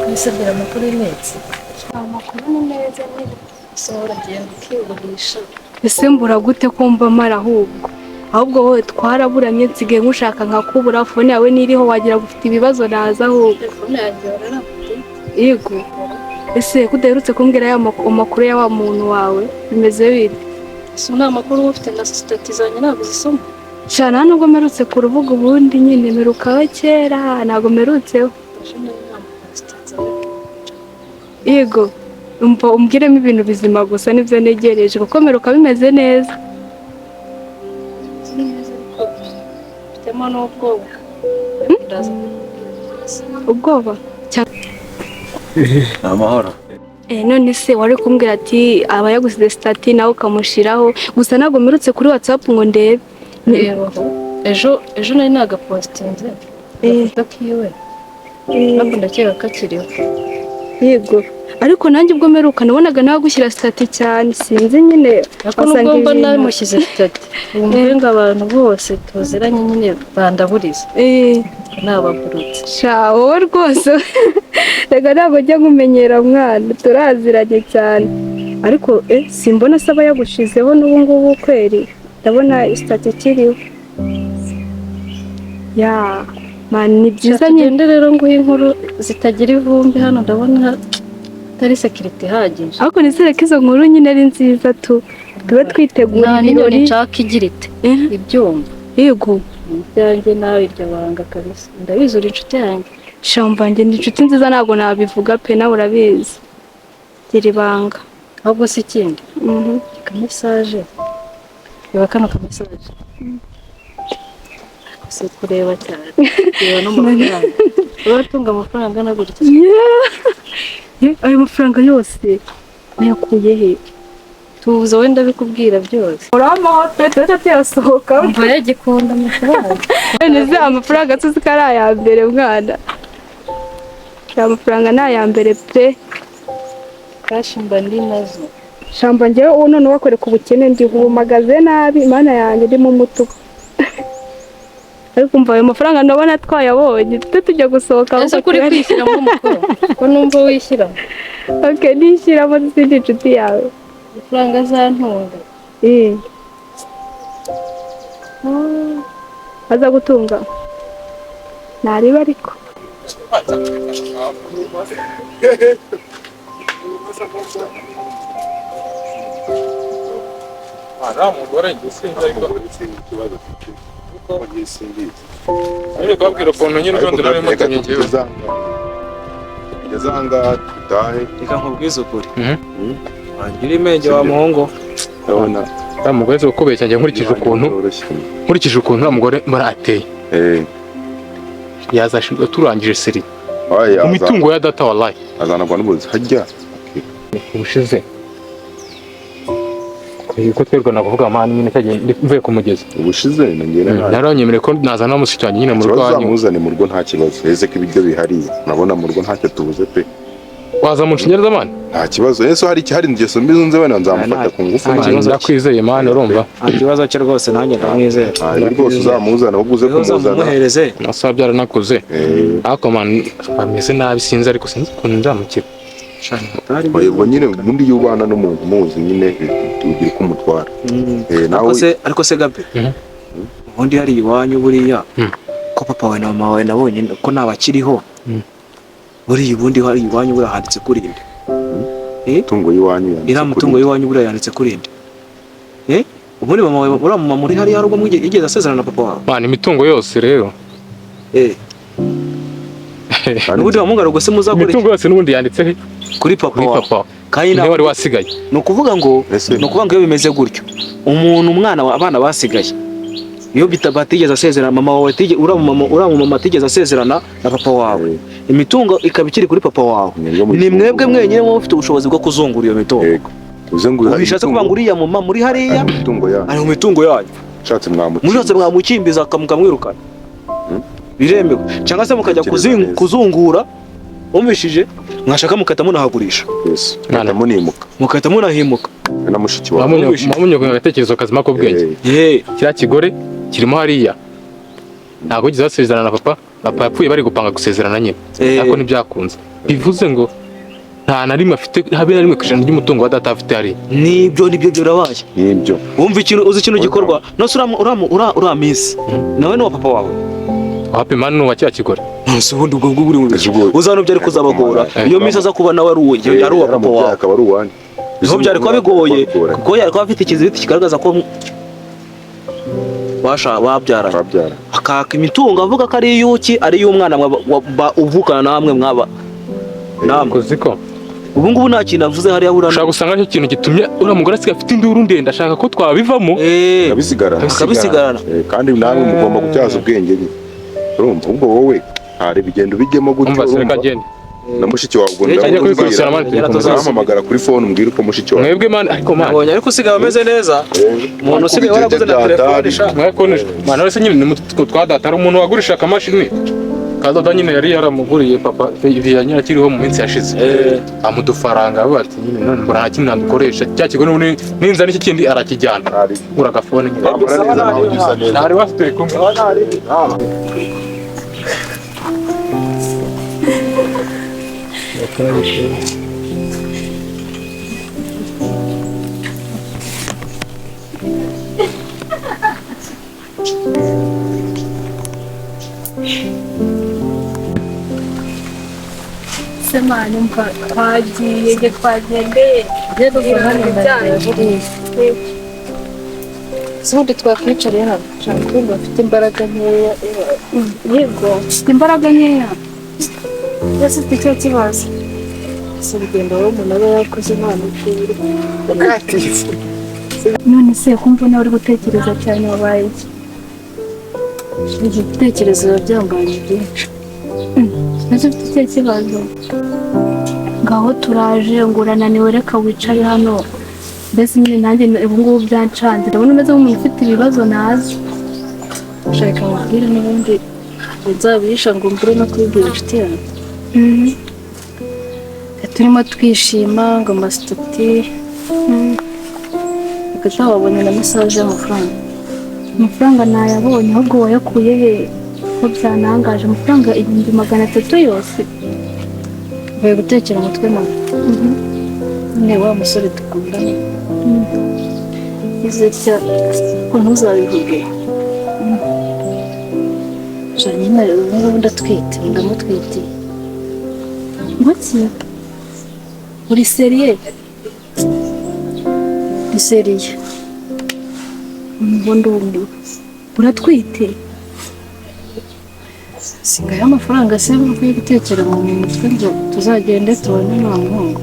Nisabira amakuru y'imezi. Amakuru ni meza nyine. Sohora agenda ukiyogoresha. Ese mbura gute kumva mara ahubwo wowe twaraburanye nsigaye nkushaka nkakubura fone yawe niriho wagira ufite ibibazo naza ahubwo. Telefone yanjye wararafite. Yego. Ese kudaherutse kumbwira ya amakuru ya wa muntu wawe bimeze bite? So nta makuru ufite na sitati zanjye ntabwo zisoma. Cyane nubwo merutse ku rubuga ubundi nyine merukaho kera ntabwo merutseho. Yego. Umbwiremo ibintu bizima gusa nibyo negereje kuko meruka bimeze neza. Mfitemo n'ubwoba. Ubwoba? Amahoro. None se wari kumbwira ati aba yagusize stati nawe ukamushiraho gusa ntabwo merutse kuri WhatsApp ngo ndebe. Reba ejo nari nagapostinze. Agafoto kiwe. Ntabwo ndakeka kakiriho. Yego. Ariko nanjye ubwo meruka nabonaga nawe gushyira stati cyane sinzi nyine asanga ibintu namushyize stati umvenga abantu bose tuziranye nyine bandaburiza nabagurutse sha wowe rwose rega ntabwo njya nkumenyera mwana turaziranye cyane ariko simbona saba yagushizeho n'ubu ngubu kweri ndabona stati kiriho ya man ni byiza nyine rero nguhe inkuru zitagira ivumbi hano ndabona tari security ihagije ariko nizere ko izo nkuru nyine ari nziza tube twitegura ibirori nshaka igira ite ibyumva yego ibyanjye nawe iryo banga kabisa ndabizi uri inshuti yanjye shamvanjye ni inshuti nziza ntabwo nabivuga pe nawe urabizi gira ibanga ahubwo si ikindi akamesaje reba kano kamesaje si kureba cyane reba n'amafaranga uratunga amafaranga angana gutya ayo mafaranga yose nayakuye he tubuze wenda bikubwira byose uramaho twese tuyasohoka umva yagikunda amafaranga neze amafaranga tuzi ko ari aya mbere mwana ya mafaranga ni aya mbere pe kashi mba ndi nazo shamba njyewe ubu none wakoreka ubukene ndi ubumagaze nabi mana yanjye ndi mu mutuku ariko umva ayo mafaranga ndabona twayabonye tujya gusohoka ese kuri kwishyiramo umukoro ko numva wishyiramo nishyiramo n'izindi nshuti yawe amafaranga azantunga aza gutunga ntariba ariko mugore gisinze ariko ariko babwira ukuntu nyine ubundi nari mutanye ngewe yazanga tutahe reka nkubwize ukuri wagira imenge wa muhungu ndabona ya mugore zo kubeshya njye nkurikije ukuntu uriya mugore murateye yazashinzwe turangije seri mu mitungo ya data wallahi azanagwa n'ubuzi hajya ubushize ko twerwa nakuvuga amahane nyine cyagiye mvuye ku mugezi ubushize naranyemereye ko nazana musikanye nyine mu rugo wanyu uzamuzane mu rugo nta kibazo heze ko ibiryo bihari nabona mu rugo ntacyo tubuze pe waza mu nshinyereza mani nta kibazo yeso hari ingeso mbi zunze wena nzamufata ku ngufu ndakwizeye mani urumva nta kibazo cye rwose nanjye ndamwizeye rwose uzamuzana ahubwo uze kumuhereze nasaba byaranakuze ariko mani bameze nabi sinzi ariko sinzi ukuntu nzamukira ubwo nyine ubundi iyo ubana n'umuntu umuzi nyine tugira uko umutwara ariko se gabe ubundi hari iwanyu buriya ko papa wawe na mama wawe nabonye ko ntabakiriho buriya ubundi hari iwanyu buriya handitse kuri inde itungo y'iwanyu iriya mutungo y'iwanyu buriya yanditse kuri inde ubundi mama wawe uriya mama muri hariya hari ubwo yigeze asezerana na papa wawe mani imitungo yose rero n'ubundi wamungara ubwo se muzakora imitungo yose n'ubundi yanditse kuri papa wawe kandi niwe wari wasigaye ni ukuvuga ngo iyo bimeze gutyo umwana abana basigaye iyo batigeze asezerana mama wawe uriya mama atigeze asezerana na papa wawe imitungo ikaba ikiri kuri papa wawe ni mwebwe mwenyine muba mufite ubushobozi bwo kuzungura iyo mitungo bishatse kuvuga ngo uriya mama muri hariya ari mu mitungo yanyu mushatse mwamukimbiza mukamwirukana biremewe cyangwa se mukajya kuzungura umvishije mwashaka mukahita munahagurisha mukahita munahimuka na mushiki wawe mamunyo agatekerezo kazima k'ubwenge kiriya kigore kirimo hariya ntabwo ugize basezerana na papa yapfuye bari gupanga gusezerana nyine ariko ntibyakunze bivuze ngo nta na rimwe afite habe na rimwe kw'ijana ry'umutungo wa data afite hari nibyo birabaye nibyo wumva ikintu uzi ikintu gikorwa nose uramisi nawe n'uwa papa wawe wapi mani n'uwa cya kigore nose ubundi ubwo buri mu uzana byari kuzabagora iyo misi aza kuba nawe ari uwa papa wawe akaba ari uwanjye niho byari kuba bigoye kuko yari kuba afite ikizibiti kigaragaza ko babyaranye akaka imitungo avuga ko ari iy'uki ari iy'umwana uvukana namwe mwaba namwe uziko ubu ngubu nta kintu avuze hariya burana ushaka gusanga aricyo kintu gitumye uriya mugore asigaye afite induru ndende ashaka ko twabivamo akabisigarana kandi namwe mugomba gutyaza ubwenge nyine urumva ubwo wowe hari bigendo bijyemo gutyo na mushiki wawe ubwo ndamuhamagara kuri phone umbwira uko mushiki wawe mwebwe man ariko man nabonye ariko usigaye ameze neza umuntu usigaye waraguze na telefone sha mwakoneje man wese nyine ni mututwo twadata ari umuntu wagurisha akamashini kadoda nyine yari yaramuguriye papa ivi nyirakiriho mu minsi yashize amudufaranga bati nyine none mbona nta kintu nandukoresha cya kigo ninza n'iki kindi arakijyana gura agafone nyine ntari wasiteye kumwe semana umva twagiye twagendeye rero ubundi twakwicara hano nshaka kumva afite imbaraga nkeya yego ufite imbaraga nkeya mbese ufite icyo kibazo si urugendo wowe umuntu aba yakoze nta n'ukuri none se kumva nawe uri gutekereza cyane wabaye iki ibitekerezo biba byambanye byinshi mbese ufite icyo kibazo ngaho turaje ngo urananiwe reka wicare hano mbese nyine nanjye ubu ngubu byancanze ndabona umeze nk'umuntu ufite ibibazo nazi ushaka mubwire n'ubundi nzabihisha ngo mbure no kubibwira inshuti yawe turimo twishima ngo amasitati hagati aho wabonye na mesaje amafaranga nayabonye ahubwo wayakuye he ko byanangaje amafaranga 300 yose mvuye gutekera umutwe nawe nyine wa musore dukundana izitya ko ntuzabivuge nyine ubu ndatwite ndamutwitiye What's uri seriye ni seriye ubundi uratwite singaye amafaranga se mvuye gutekera mu mutwe ngo tuzagende tubone nta muhungu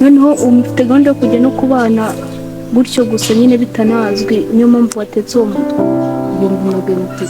noneho umufite gahunda yo kujya no kubana gutyo gusa nyine bitanazwi niyo mpamvu watetse uwo mutwe ibihumbi 300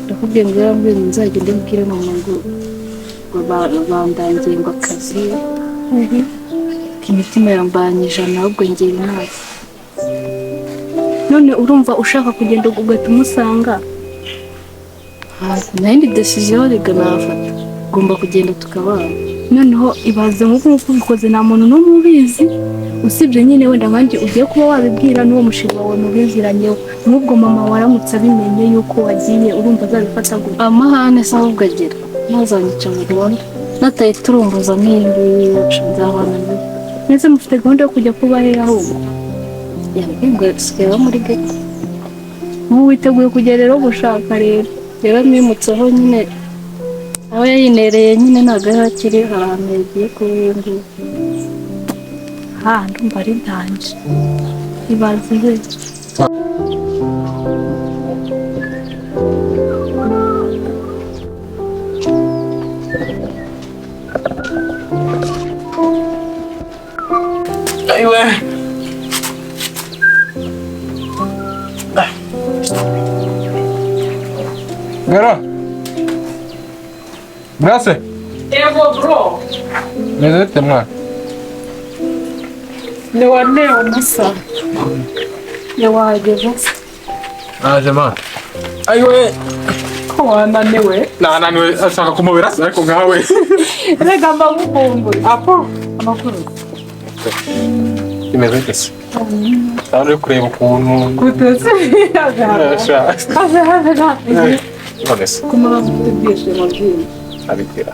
ndakubwiye ngo yarambwiye ngo nzagende mbwire mama ngo bandangiye ngo akazi imitima yambanye ijana ahubwo ngiye nawe none urumva ushaka kugenda ugahita umusanga nta yindi decision rega nafata ugomba kugenda tukabana noneho ibaze nk'uko ubikoze nta muntu n'umwe ubizi usibye nyine wenda nkanjye ugiye kuba wabibwira n'uwo mushinga wawe mubiziranyeho n'ubwo mama waramutse abimenye yuko wagiye urumva azabifata gutya amahane se ahubwo agira ntazanyica mu Rwanda nataye turumbuza nk'iyi yacu nzabana nawe mbese mufite gahunda yo kujya kuba he ahubwo yambwiye ngo sigaye muri ghetto ubu witeguye kujya rero gushaka rero mwimutseho nyine aho yayinereye nyine ntabwo ari hakiri hari ahantu yagiye kubindi ndumva ari danje ibaze he Aiwe Gara Brase Evo bro Nezete mwana ni wane umusa yawageze Aje mwana Aiwe ko wananiwe nananiwe ashaka kumubera ariko nkawe rega mba ngukumbuye apo amakuru imeze gese cyane uri kureba ukuntu Kutese. nonese Kumara ufite ibyishimo byinshi. abikira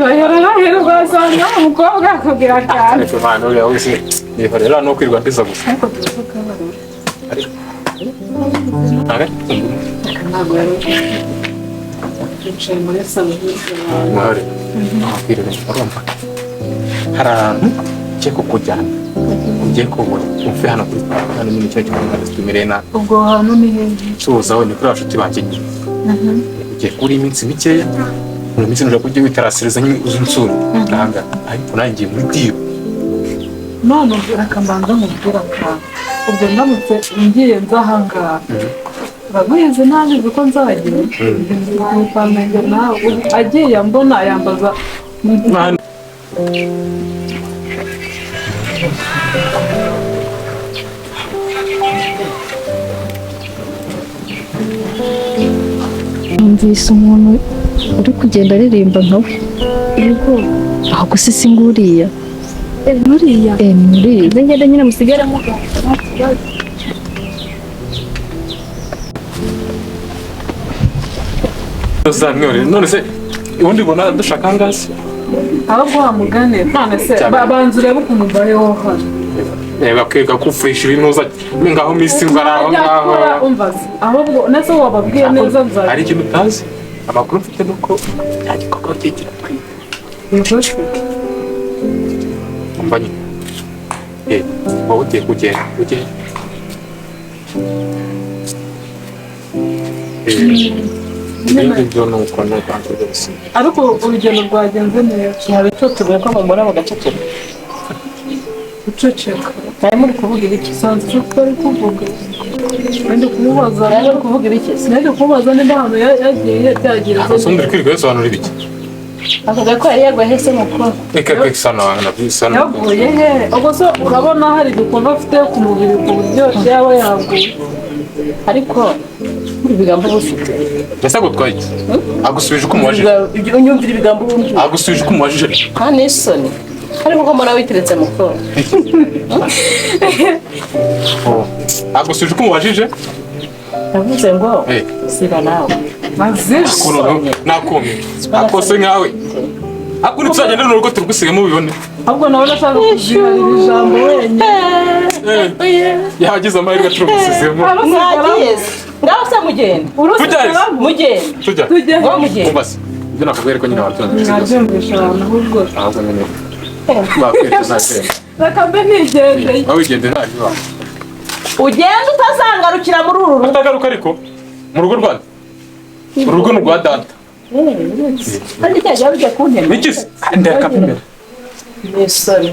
Bahera ugasanga umukobwa akubwira cyane. ariko mwana uriya wese yihorera no kwirwa ndiza gusa Ariko tuvuga barora. Ntabwo yari yicaye muri salo mwari akwirira urumva hari ahantu ugiye kukujyana ugiye kubura umve hano kuri hano nyine cyo cyangwa tumireye na ubwo hantu ni hehe? tuzaho ni kuri abashuti banjye nyine ugiye kuri iminsi mikeya mu minsi nuje kujya witarasiriza nyine uzunsura ahanga ariko nanjye muri diyo none ubwira akambanza mubwira akantu ubwo ndamutse ngiye nzahangaha urabizi ntabizi ko nzagira umupamenge nawe agiye mbona yambaza Numvise umuntu uri kugenda aririmba nkawe. yego Aho gusa si nguriya. nuriya Nuriya. ngende nyine musigaremo uzamwore none se ubundi bona dushaka angasi ahubwo wamugane none se banza urebe ukuntu mbayeho hano reba kwiga kufrisha ibintu ngaho misi ngaraho ngaho ahubwo nese wababwiye neza nzaza hari ikintu utazi amakuru mfite nuko yagikorwa kigira yego umvanye wowe ugiye kugenda ibindi byo ni uko n'ubanza byose ariko urugendo rwagenze neza hari icyo tuvuye ko mumura mu gaceceka guceceka mwari muri kuvuga ibiki sanze icyo twari kuvuga ndi kumubaza mwari muri kuvuga ibiki ndi kumubaza niba ahantu yagiye byagenze gusa undi kwirirwa yasobanura ibiki avuga ko yari yaguye ahese mukuru reka sana nabisana yaguye he ubwo se urabona hari igikorwa afite ku mubiri ku buryo yaba yaguye ariko ibigambo bufite mbese agutwaye iki agusubije uko umubajije unyumvira ibigambo bumvira agusubije uko umubajije nta n'isoni ariko ko mbona witeretse mukuru agusubije uko umubajije yavuze ngo siba nawe mazisoni nakumye akose nkawe akuri tuzagenda n'urugo turugusiga mubibone ahubwo nawe nashaka kuziharira ijambo wenyine yagize amahirwe turugusizemo mwagiye ngaho se mugenda mugenda tujya ngo mugenda umbase ibyo nakubwira ko nyine wabyumva mwabyumvisha abantu ahubwo ahubwo nyine bakwica ntagenda reka mbe nigendeye aho wigende nta kibazo ugenda utazangarukira muri uru rugo utagaruka ariko mu rugo rwanjye urugo ni urwa data kandi cyajya bijya kuntema n'ikizi ndakapimera n'isoni